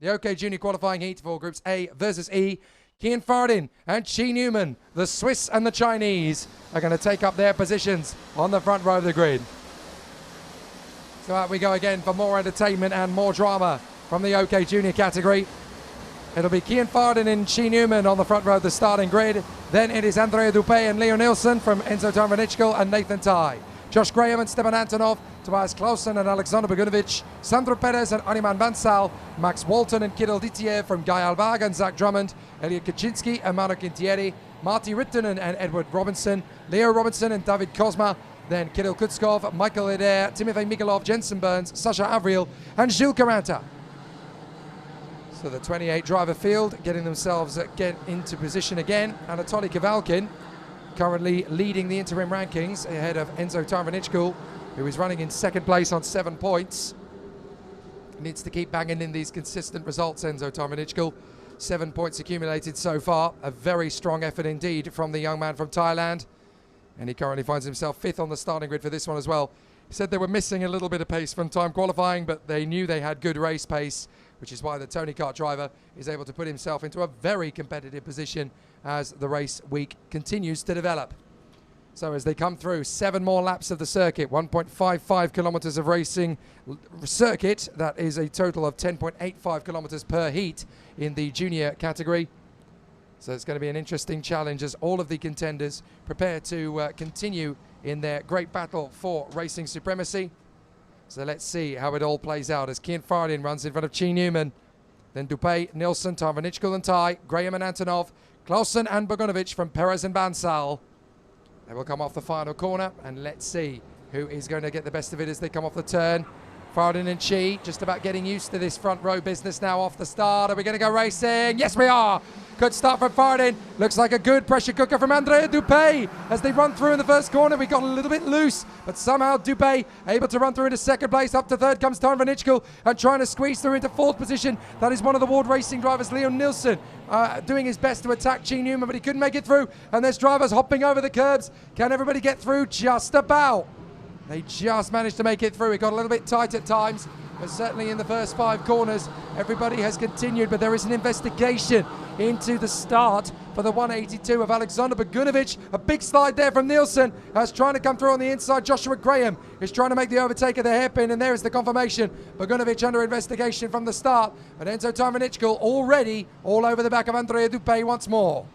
The OK Junior qualifying heat for Groups A versus E. Kian Fardin and Chi Newman, the Swiss and the Chinese, are going to take up their positions on the front row of the grid. So out we go again for more entertainment and more drama from the OK Junior category. It'll be Kian Fardin and Chi Newman on the front row of the starting grid. Then it is Andrea Dupé and Leo Nielsen from Enzo Tarvanichkel and Nathan Tai. Josh Graham and Stepan Antonov, Tobias Clausen and Alexander Bogunovic, Sandro Perez and Animan Bansal, Max Walton and Kirill Ditiev from Guy Alvag and Zach Drummond, Elliot Kaczynski and Manu Quintieri, Marty Rittinen and Edward Robinson, Leo Robinson and David Kozma, then Kirill Kutskov, Michael Eder, Timothy Mikolov, Jensen Burns, Sasha Avril and Gilles Caranta. So the 28 driver field getting themselves get into position again. Anatoly Kavalkin currently leading the interim rankings ahead of Enzo Tarvanichkel, who is running in second place on 7 points. Needs to keep banging in these consistent results, Enzo Tarvanichkel. 7 points accumulated so far. A very strong effort indeed from the young man from Thailand. And he currently finds himself 5th on the starting grid for this one as well. He said they were missing a little bit of pace from time qualifying, but they knew they had good race pace, which is why the Tony Kart driver is able to put himself into a very competitive position as the race week continues to develop. So as they come through 7 more laps of the circuit, 1.55 kilometers of racing circuit, that is a total of 10.85 kilometers per heat in the junior category. So it's going to be an interesting challenge as all of the contenders prepare to continue in their great battle for racing supremacy. So let's see how it all plays out as Kian Fardin runs in front of Chi Newman. Then Dupé, Nielsen, Tarvanichkel and Tai, Graham and Antonov, Clausen and Bogunovic from Perez and Bansal. They will come off the final corner, and let's see who is going to get the best of it as they come off the turn. Fardin and Chi just about getting used to this front row business now off the start. Are we going to go racing? Yes, we are. Good start from Fardin. Looks like a good pressure cooker from Andrea Dupé. As they run through in the first corner, we got a little bit loose, but somehow Dupé able to run through into second place. Up to third comes Tarvanichkel and trying to squeeze through into fourth position. That is one of the World Racing drivers, Leo Nielsen, doing his best to attack Chi Newman, but he couldn't make it through. And there's drivers hopping over the curbs. Can everybody get through? Just about. They just managed to make it through. It got a little bit tight at times, but certainly in the first 5 corners, everybody has continued. But there is an investigation into the start for the 182 of Alexander Bogunovic. A big slide there from Nielsen as trying to come through on the inside. Joshua Graham is trying to make the overtake of the hairpin, and there is the confirmation. Bogunovic under investigation from the start, but Enzo Tarvanichkel already all over the back of Andrea Dupé once more.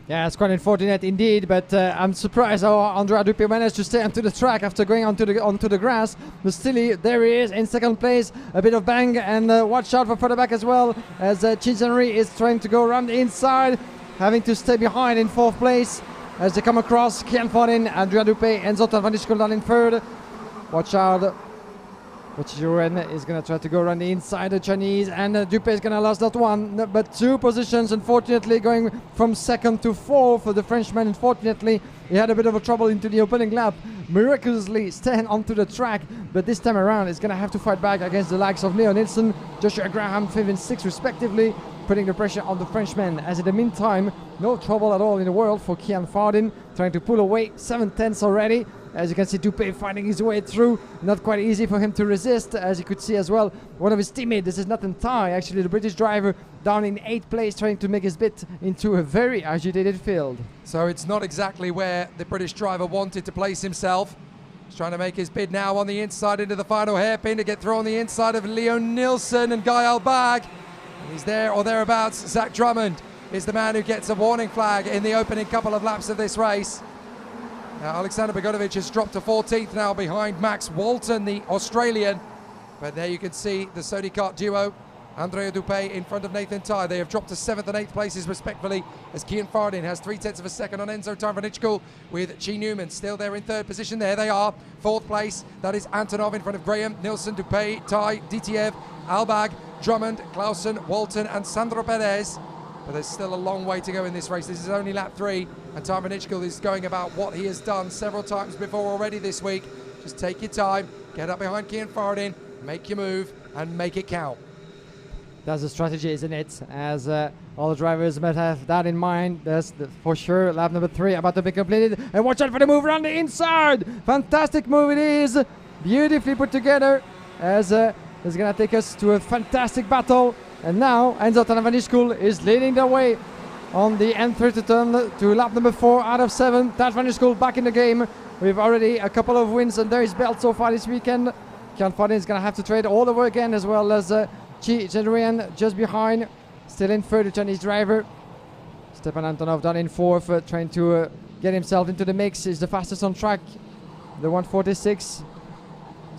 Yeah, it's quite unfortunate indeed, but I'm surprised how Andrea Dupé managed to stay onto the track after going onto the grass. But still, there he is in second place. A bit of bang, and watch out for further back as well, as Chinzanri is trying to go around the inside, having to stay behind in 4th place as they come across. Kian Fardin, Andrea Dupé, Enzo Tarvanichkel down in 3rd. Watch out. Juren is going to try to go around the inside, the Chinese, and Dupé is going to lose not 1, but 2 positions, unfortunately, going from 2nd to 4th for the Frenchman. Unfortunately, he had a bit of a trouble into the opening lap, miraculously staying onto the track, but this time around is going to have to fight back against the likes of Leo Nielsen, Joshua Graham, 5th and 6th respectively, putting the pressure on the Frenchman. As in the meantime, no trouble at all in the world for Kian Fardin, trying to pull away 7/10 already. As you can see, Dupé finding his way through. Not quite easy for him to resist. As you could see as well, one of his teammates, this is Nathan Tai, actually the British driver, down in 8th place, trying to make his bit into a very agitated field. So it's not exactly where the British driver wanted to place himself. He's trying to make his bid now on the inside into the final hairpin to get through on the inside of Leo Nielsen and Guy Alvag. He's there or thereabouts. Zach Drummond is the man who gets a warning flag in the opening couple of laps of this race. Now Alexander Bogunovic has dropped to 14th now behind Max Walton, the Australian. But there you can see the Sony Kart duo, Andrea Dupé in front of Nathan Tai. They have dropped to 7th and 8th places respectively as Kian Fardin has 0.3 of a second on Enzo Tarvanichkel with Chi Newman still there in 3rd position. There they are, 4th place. That is Antonov in front of Graham, Nielsen, Dupé, Tai, Ditiev, Albag, Drummond, Clausen, Walton and Sandro Perez. But there's still a long way to go in this race. This is only lap 3, and Tarvanichkel is going about what he has done several times before already this week. Just take your time, get up behind Kian Fardin, make your move, and make it count. That's the strategy, isn't it? As all the drivers might have that in mind. That's for sure. Lap number 3 about to be completed. And watch out for the move around the inside. Fantastic move it is. Beautifully put together as it's going to take us to a fantastic battle And now Enzo Tanavaniscu is leading the way on the N30 turn to lap number 4 out of 7. Tanavaniscu back in the game. We've already a couple of wins under his belt so far this weekend. Kian Fadin is going to have to trade all over again, as well as Chi Zhenruan just behind. Still in third, the Chinese driver. Stepan Antonov down in fourth, trying to get himself into the mix. He's the fastest on track, the 146.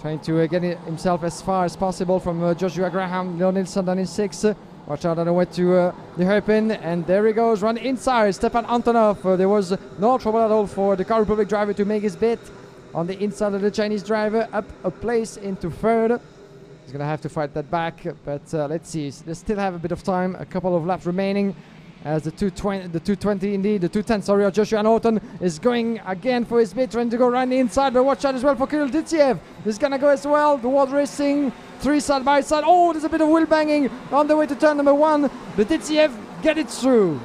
Trying to get himself as far as possible from Joshua Graham. Leon Nilsson down in sixth. Watch out on the way to the hairpin, and there he goes, run inside. Stepan Antonov. There was no trouble at all for the Car Republic driver to make his bit on the inside of the Chinese driver, up a place into third. He's going to have to fight that back, but let's see. They still have a bit of time, a couple of laps remaining. As the 220 indeed, the 210, sorry, of Joshua Norton is going again for his bit, trying to go right inside, but watch out as well for Kirill Ditsiev. He's going to go as well. The world racing, 3 side by side. Oh, there's a bit of wheel banging on the way to turn number 1, but Ditsiev get it through.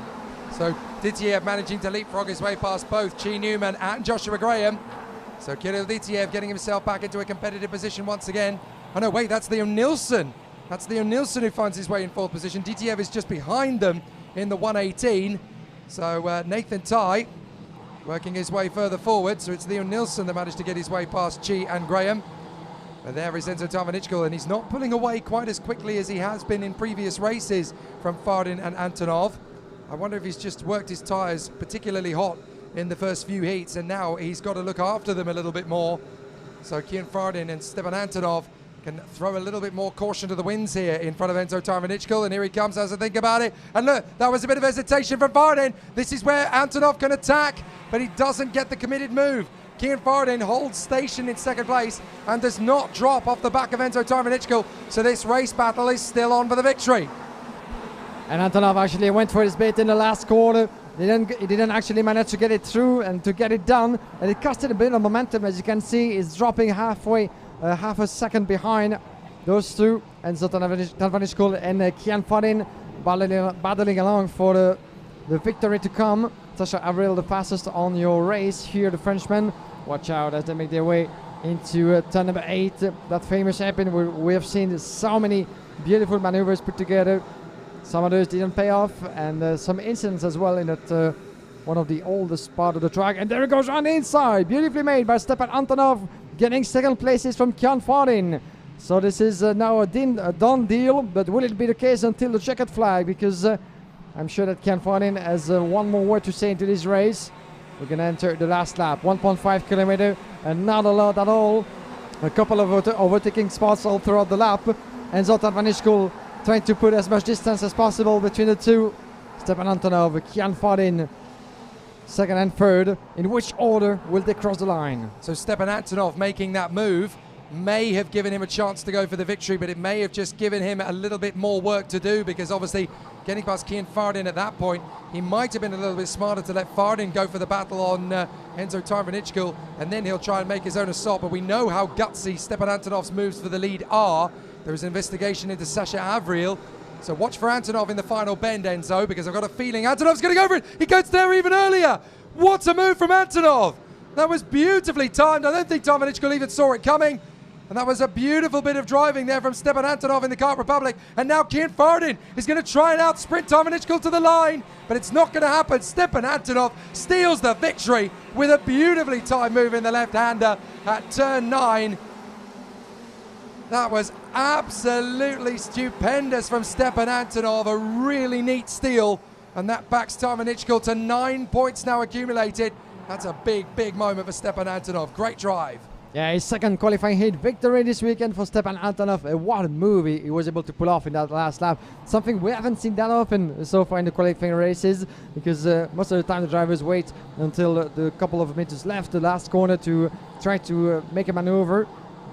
So Ditsiev managing to leapfrog his way past both Chi Newman and Joshua Graham. So Kirill Ditsiev getting himself back into a competitive position once again. Oh no, wait, that's Leon Nilsson. That's Leon Nilsson who finds his way in 4th position. Ditsiev is just behind them in the 118. So Nathan Tai working his way further forward. So it's Leon Nilsson that managed to get his way past Chi and Graham. But there is Enzo Tarvanichkul, and he's not pulling away quite as quickly as he has been in previous races from Fardin and Antonov. I wonder if he's just worked his tyres particularly hot in the first few heats, and now he's got to look after them a little bit more. So Kian Fardin and Stepan Antonov can throw a little bit more caution to the winds here in front of Enzo Tarvanichkul, and here he comes as I think about it. And look, that was a bit of hesitation from Fardin. This is where Antonov can attack, but he doesn't get the committed move. Kian Fardin holds station in 2nd place and does not drop off the back of Enzo Tarvanichkul, so this race battle is still on for the victory. And Antonov actually went for his bit in the last corner. He didn't actually manage to get it through and to get it done, and it costed a bit of momentum. As you can see, he's dropping halfway, half a second behind those two. Enzo Tarvanichkul and Kian Fadin battling along for the victory to come. Sasha Avril the fastest on your race here, the Frenchman. Watch out as they make their way into turn number 8, that famous hairpin where we have seen so many beautiful maneuvers put together. Some of those didn't pay off, and some incidents as well in that one of the oldest part of the track. And there it goes on the inside, beautifully made by Stepan Antonov, getting 2nd places from Kian Fadin. So this is now a done deal, but will it be the case until the checkered flag? Because I'm sure that Kian Fadin has one more word to say into this race. We're going to enter the last lap, 1.5 kilometer, and not a lot at all. A couple of overtaking spots all throughout the lap. Enzo Tarvanichkul trying to put as much distance as possible between the two. Stepan Antonov, Kian Fadin, 2nd and 3rd. In which order will they cross the line? So Stepan Antonov making that move may have given him a chance to go for the victory, but it may have just given him a little bit more work to do, because obviously getting past Kian Fardin at that point, he might have been a little bit smarter to let Fardin go for the battle on Enzo Tarvanichkul, and then he'll try and make his own assault. But we know how gutsy Stepan Antonov's moves for the lead are. There is an investigation into Sasha Avril. So watch for Antonov in the final bend, Enzo, because I've got a feeling Antonov's going to go for it. He gets there even earlier. What a move from Antonov. That was beautifully timed. I don't think Tarvanichkul even saw it coming. And that was a beautiful bit of driving there from Stepan Antonov in the Kart Republic. And now Kian Fardin is going to try and out-sprint Tarvanichkul to the line, but it's not going to happen. Stepan Antonov steals the victory with a beautifully timed move in the left-hander at turn 9. That was absolutely stupendous from Stepan Antonov, a really neat steal, and that backs Tarvanichkul to 9 points now accumulated. That's a big, big moment for Stepan Antonov. Great drive. Yeah, his 2nd qualifying heat victory this weekend for Stepan Antonov. What a move he was able to pull off in that last lap. Something we haven't seen that often so far in the qualifying races, because most of the time the drivers wait until the couple of meters left, the last corner, to try to make a maneuver.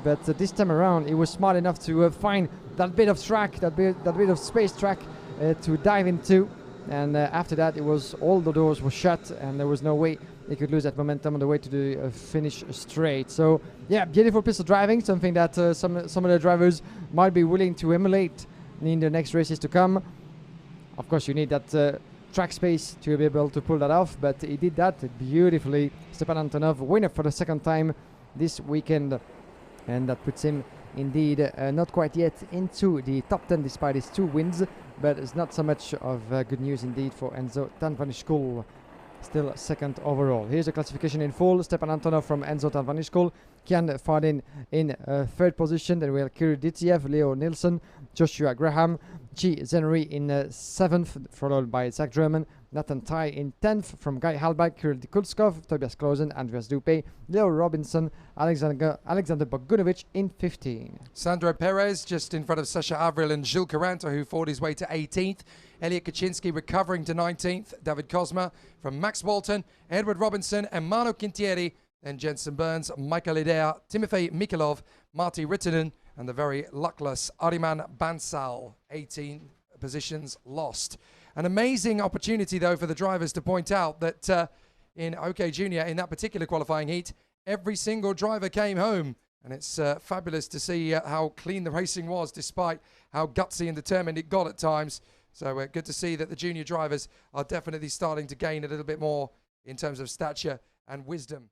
But this time around, he was smart enough to find that bit of track, that bit of space track to dive into. And after that, it was all the doors were shut, and there was no way he could lose that momentum on the way to the finish straight. So yeah, beautiful piece of driving, something that some of the drivers might be willing to emulate in the next races to come. Of course, you need that track space to be able to pull that off, but he did that beautifully. Stepan Antonov, winner for the 2nd time this weekend, and that puts him indeed not quite yet into the top 10 despite his 2 wins, but it's not so much of good news indeed for Enzo Tanvanishkul, still second overall. Here's the classification in full. Stepan Antonov from Enzo Tanvanishkul, Kian Fardin in 3rd position, then we have Kirill Ditiev, Leo Nilsson, Joshua Graham, Chi Zenry in 7th, followed by Zach German, Nathan Tai in 10th, from Guy Halbach, Kirill Dikulskov, Tobias Klosen, Andreas Dupe, Leo Robinson, Alexander Bogunovic in 15. Sandro Perez just in front of Sasha Avril and Gilles Caranta, who fought his way to 18th. Elliot Kaczynski recovering to 19th. David Kozma from Max Walton, Edward Robinson, and Mano Quintieri. Then Jensen Burns, Michael Idea, Timofey Mikhailov, Marty Rittinen, and the very luckless Ariman Bansal. 18 positions lost. An amazing opportunity, though, for the drivers to point out that in OK Junior, in that particular qualifying heat, every single driver came home. And it's fabulous to see how clean the racing was, despite how gutsy and determined it got at times. So good to see that the junior drivers are definitely starting to gain a little bit more in terms of stature and wisdom.